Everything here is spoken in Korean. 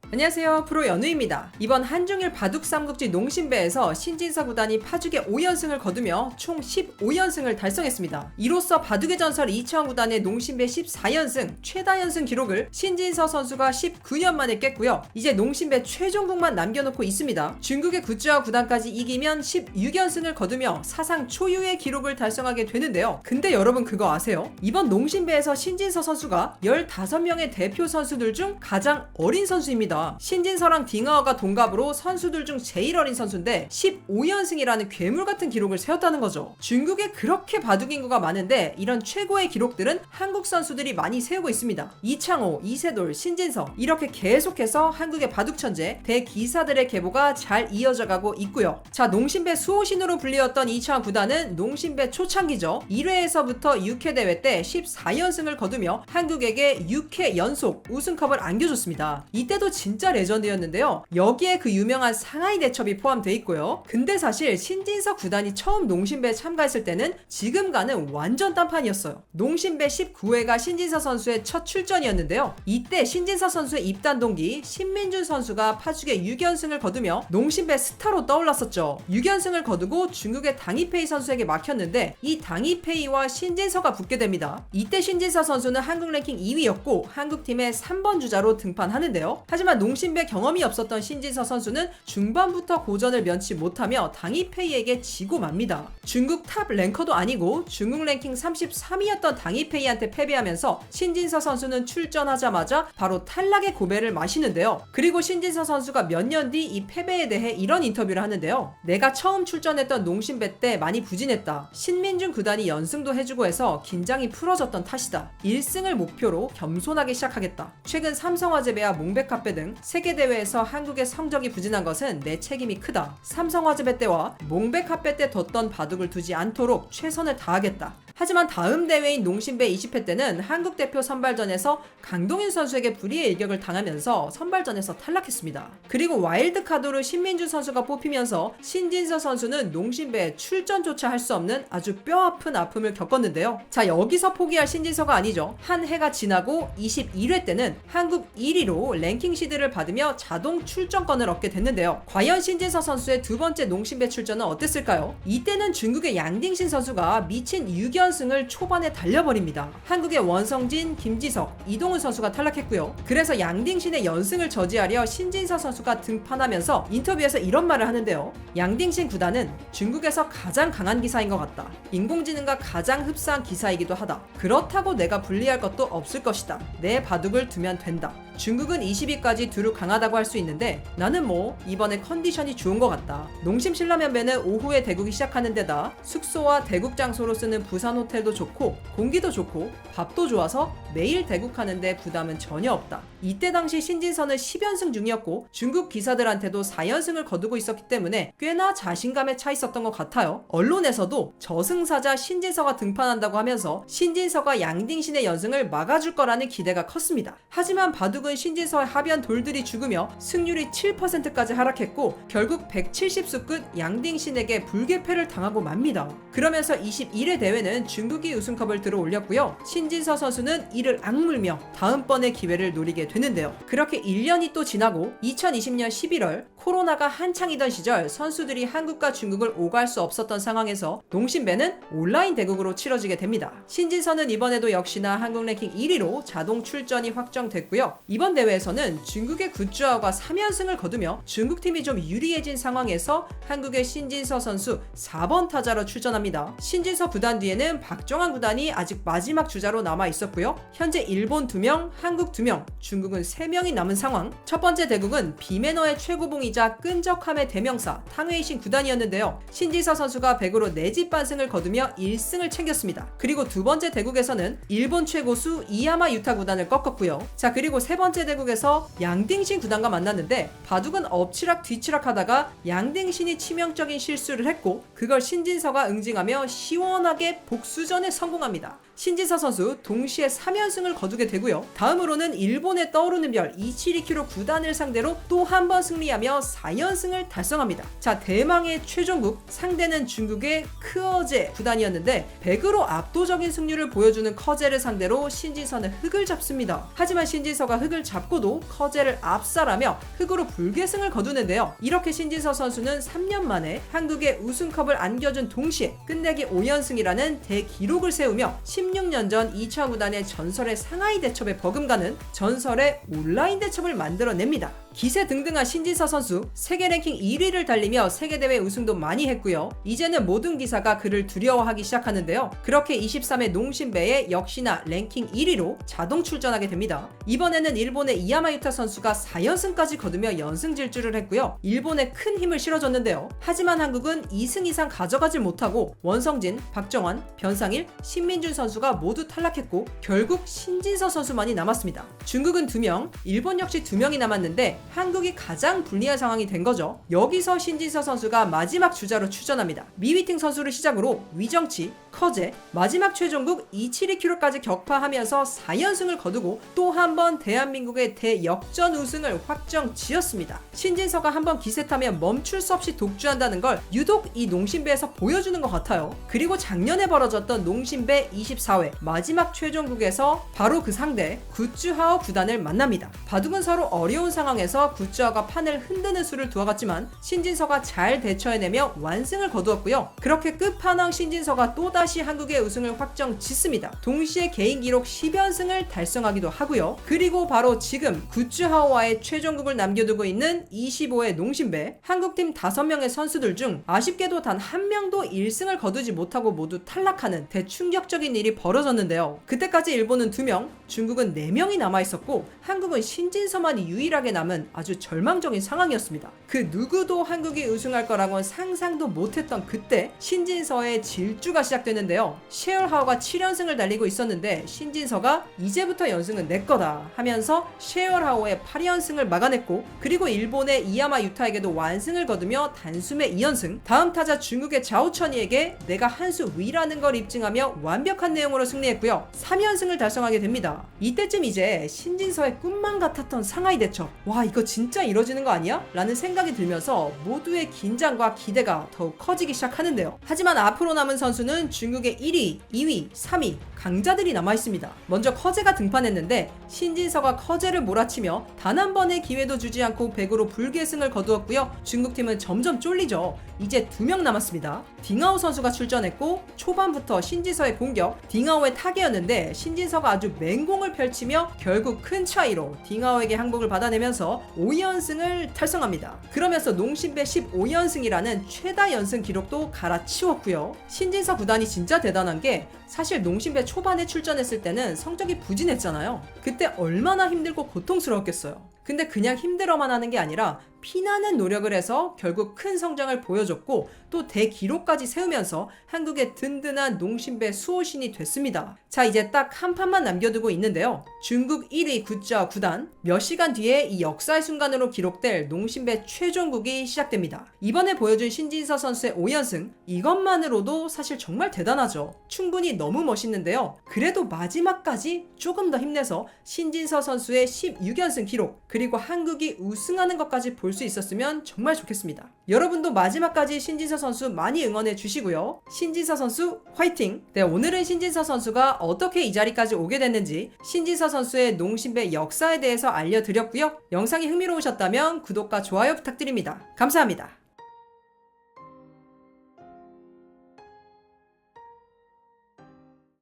안녕하세요, 프로 연우입니다. 이번 한중일 바둑 삼국지 농심배에서 신진서 구단이 파죽의 5연승을 거두며 총 15연승을 달성했습니다. 이로써 바둑의 전설 이채원 구단의 농심배 14연승 최다 연승 기록을 신진서 선수가 19년 만에 깼고요. 이제 농심배 최종국만 남겨놓고 있습니다. 중국의 굿즈와 구단까지 이기면 16연승을 거두며 사상 초유의 기록을 달성하게 되는데요. 근데 여러분 그거 아세요? 이번 농심배에서 신진서 선수가 15명의 대표 선수들 중 가장 어린 선수입니다. 신진서랑 딩하오가 동갑으로 선수들 중 제일 어린 선수인데 15연승이라는 괴물 같은 기록을 세웠다는 거죠. 중국에 그렇게 바둑 인구가 많은데 이런 최고의 기록들은 한국 선수들이 많이 세우고 있습니다. 이창호, 이세돌, 신진서 이렇게 계속해서 한국의 바둑 천재 대기사들의 계보가 잘 이어져 가고 있고요. 자, 농심배 수호신으로 불리웠던 이채원 구단은 농심배 초창기죠. 1회에서부터 6회 대회 때 14연승을 거두며 한국에게 6회 연속 우승컵을 안겨줬습니다. 이때도 진짜 레전드였는데요. 여기에 그 유명한 상하이 대첩이 포함되어 있고요. 근데 사실 신진서 구단이 처음 농심배에 참가했을 때는 지금과는 완전 딴판이었어요. 농심배 19회가 신진서 선수의 첫 출전이었는데요. 이때 신진서 선수의 입단 동기 신민준 선수가 파죽의 6연승을 거두며 농심배 스타로 떠올랐었죠. 6연승을 거두고 중국의 당이페이 선수에게 막혔는데 이 당이페이와 신진서가 붙게 됩니다. 이때 신진서 선수는 한국 랭킹 2위였고 한국팀의 3번 주자로 등판하는데요. 하지만 농심배 경험이 없었던 신진서 선수는 중반부터 고전을 면치 못하며 당이페이에게 지고 맙니다. 중국 탑 랭커도 아니고 중국 랭킹 33위였던 당이페이한테 패배하면서 신진서 선수는 출전하자마자 바로 탈락의 고배를 마시는데요. 그리고 신진서 선수가 몇 년 뒤 이 패배에 대해 이런 인터뷰를 하는데요. 내가 처음 출전했던 농심배 때 많이 부진했다. 신민준 구단이 연승도 해주고 해서 긴장이 풀어졌던 탓이다. 1승을 목표로 겸손하게 시작하겠다. 최근 삼성화재배와 몽백카페 등 세계대회에서 한국의 성적이 부진한 것은 내 책임이 크다. 삼성화재배 때와 몽백카페 때 뒀던 바둑을 두지 않도록 최선을 다하겠다. 하지만 다음 대회인 농심배 20회 때는 한국 대표 선발전에서 강동윤 선수에게 불의의 일격을 당하면서 선발전에서 탈락했습니다. 그리고 와일드카드로 신민준 선수가 뽑히면서 신진서 선수는 농심배에 출전조차 할 수 없는 아주 뼈아픈 아픔을 겪었는데요. 자, 여기서 포기할 신진서가 아니죠. 한 해가 지나고 21회 때는 한국 1위로 랭킹 시드를 받으며 자동 출전권을 얻게 됐는데요. 과연 신진서 선수의 두 번째 농심배 출전은 어땠을까요? 이때는 중국의 양딩신 선수가 미친 6연승을 초반에 달려버립니다. 한국의 원성진, 김지석, 이동훈 선수가 탈락했고요. 그래서 양딩신의 연승을 저지하려 신진서 선수가 등판하면서 인터뷰에서 이런 말을 하는데요. 양딩신 구단은 중국에서 가장 강한 기사인 것 같다. 인공지능과 가장 흡사한 기사이기도 하다. 그렇다고 내가 불리할 것도 없을 것이다. 내 바둑을 두면 된다. 중국은 20위까지 두루 강하다고 할 수 있는데 나는 뭐 이번에 컨디션이 좋은 것 같다. 농심 신라면배는 오후에 대국이 시작하는 데다 숙소와 대국 장소로 쓰는 부산 호텔도 좋고 공기도 좋고 밥도 좋아서 매일 대국하는데 부담은 전혀 없다. 이때 당시 신진서는 10연승 중이었고 중국 기사들한테도 4연승을 거두고 있었기 때문에 꽤나 자신감에 차 있었던 것 같아요. 언론에서도 저승사자 신진서가 등판한다고 하면서 신진서가 양딩신의 연승을 막아줄 거라는 기대가 컸습니다. 하지만 바둑은 신진서의 하변 돌들이 죽으며 승률이 7%까지 하락했고 결국 170수 끝 양딩신에게 불개패를 당하고 맙니다. 그러면서 21회 대회는 중국이 우승컵을 들어 올렸고요. 신진서 선수는 이를 악물며 다음번의 기회를 노리게 되는데요. 그렇게 1년이 또 지나고 2020년 11월 코로나가 한창이던 시절 선수들이 한국과 중국을 오갈 수 없었던 상황에서 농심배는 온라인 대국으로 치러지게 됩니다. 신진서는 이번에도 역시나 한국 랭킹 1위로 자동 출전이 확정됐고요. 이번 대회에서는 중국의 굿즈아오가 3연승을 거두며 중국팀이 좀 유리해진 상황에서 한국의 신진서 선수 4번 타자로 출전합니다. 신진서 구단 뒤에는 박정환 구단이 아직 마지막 주자로 남아 있었고요. 현재 일본 2명, 한국 2명, 중국은 3명이 남은 상황. 첫 번째 대국은 비매너의 최고봉이자 끈적함의 대명사 탕웨이신 구단이었는데요. 신진서 선수가 100으로 4집 반승을 거두며 1승을 챙겼습니다. 그리고 두 번째 대국에서는 일본 최고수 이야마 유타 구단을 꺾었고요. 자, 그리고 세 번째 대국에서 양딩신 구단과 만났는데 바둑은 엎치락 뒤치락 하다가 양딩신이 치명적인 실수를 했고 그걸 신진서가 응징하며 시원하게 복수전에 성공합니다. 신진서 선수 동시에 3연승을 거두게 되고요. 다음으로는 일본의 떠오르는 별 이치리키로 구단을 상대로 또 한 번 승리하며 4연승을 달성합니다. 자, 대망의 최종국 상대는 중국의 크어제 구단이었는데 100으로 압도적인 승률을 보여주는 커제를 상대로 신진서는 흙을 잡습니다. 하지만 신진서가 흙을 잡고도 커제를 압살하며 흙으로 불계승을 거두는데요. 이렇게 신진서 선수는 3년 만에 한국의 우승컵을 안겨준 동시에 끝내기 5연승이라는 대기록을 세우며 16년 전 이치원 구단의 전설의 상하이 대첩에 버금가는 전설의 온라인 대첩을 만들어냅니다. 기세 등등한 신진서 선수 세계 랭킹 1위를 달리며 세계대회 우승도 많이 했고요. 이제는 모든 기사가 그를 두려워하기 시작하는데요. 그렇게 23회 농심배에 역시나 랭킹 1위로 자동 출전하게 됩니다. 이번에는 일본의 이야마 유타 선수가 4연승까지 거두며 연승 질주를 했고요. 일본에 큰 힘을 실어줬는데요. 하지만 한국은 2승 이상 가져가질 못하고 원성진, 박정환, 변상일, 신민준 선수가 모두 탈락했고 결국 신진서 선수만이 남았습니다. 중국은 2명, 일본 역시 2명이 남았는데 한국이 가장 불리한 상황이 된 거죠. 여기서 신진서 선수가 마지막 주자로 출전합니다. 미위팅 선수를 시작으로 위정치, 커제, 마지막 최종국 이치리키로까지 격파하면서 4연승을 거두고 또 한 번 대한민국의 대역전 우승을 확정 지었습니다. 신진서가 한번 기세 타면 멈출 수 없이 독주한다는 걸 유독 이 농심배에서 보여주는 것 같아요. 그리고 작년에 벌어졌던 농심배 24회 마지막 최종국에서 바로 그 상대 굿즈하오 구단을 만납니다. 바둑은 서로 어려운 상황에서 굿즈하오가 판을 흔드는 수를 두어갔지만 신진서가 잘 대처해내며 완승을 거두었고요. 그렇게 끝판왕 신진서가 또다시 한국의 우승을 확정 짓습니다. 동시에 개인 기록 10연승을 달성하기도 하고요. 그리고 바로 지금 굿즈하오와의 최종국을 남겨두고 있는 25회 농심배 한국팀 5명의 선수들 중 아쉽게도 단 한 명도 1승을 거두지 못하고 모두 탈락하는 대충격적인 일이 벌어졌는데요. 그때까지 일본은 2명, 중국은 4명이 남아있었고 한국은 신진서만이 유일하게 남은 아주 절망적인 상황이었습니다. 그 누구도 한국이 우승할 거라고는 상상도 못했던 그때 신진서의 질주가 시작되는데요. 셰얼하오가 7연승을 달리고 있었는데 신진서가 이제부터 연승은 내 거다 하면서 셰얼하오의 8연승을 막아냈고 그리고 일본의 이야마 유타에게도 완승을 거두며 단숨에 2연승, 다음 타자 중국의 자오천이에게 내가 한 수 위라는 걸 입증하며 완벽한 내용으로 승리했고요. 3연승을 달성하게 됩니다. 이때쯤 이제 신진서의 꿈만 같았던 상하이 대첩, 와 이거 진짜 이뤄지는 거 아니야? 라는 생각이 들면서 모두의 긴장과 기대가 더욱 커지기 시작하는데요. 하지만 앞으로 남은 선수는 중국의 1위, 2위, 3위 강자들이 남아있습니다. 먼저 커제가 등판했는데 신진서가 커제를 몰아치며 단 한 번의 기회도 주지 않고 100으로 불계승을 거두었고요. 중국팀은 점점 쫄리죠. 이제 2명 남았습니다. 딩하오 선수가 출전했고 초반부터 신진서의 공격, 딩하오의 타계였는데 신진서가 아주 맹공을 펼치며 결국 큰 차이로 딩하오에게 항복을 받아내면서 5연승을 달성합니다. 그러면서 농심배 15연승이라는 최다 연승 기록도 갈아치웠고요. 신진서 구단이 진짜 대단한 게 사실 농심배 초반에 출전했을 때는 성적이 부진했잖아요. 그때 얼마나 힘들고 고통스러웠겠어요. 근데 그냥 힘들어만 하는 게 아니라 피나는 노력을 해서 결국 큰 성장을 보여줬고 또 대기록까지 세우면서 한국의 든든한 농심배 수호신이 됐습니다. 자, 이제 딱 한 판만 남겨두고 있는데요. 중국 1위 굿즈하오 구단, 몇 시간 뒤에 이 역사의 순간으로 기록될 농심배 최종국이 시작됩니다. 이번에 보여준 신진서 선수의 5연승, 이것만으로도 사실 정말 대단하죠. 충분히 너무 멋있는데요. 그래도 마지막까지 조금 더 힘내서 신진서 선수의 16연승 기록, 그리고 한국이 우승하는 것까지 볼 수 있었으면 정말 좋겠습니다. 여러분도 마지막까지 신진서 선수 많이 응원해 주시고요. 신진서 선수 화이팅! 네, 오늘은 신진서 선수가 어떻게 이 자리까지 오게 됐는지, 신진서 선수의 농심배 역사에 대해서 알려드렸고요. 영상이 흥미로우셨다면 구독과 좋아요 부탁드립니다. 감사합니다.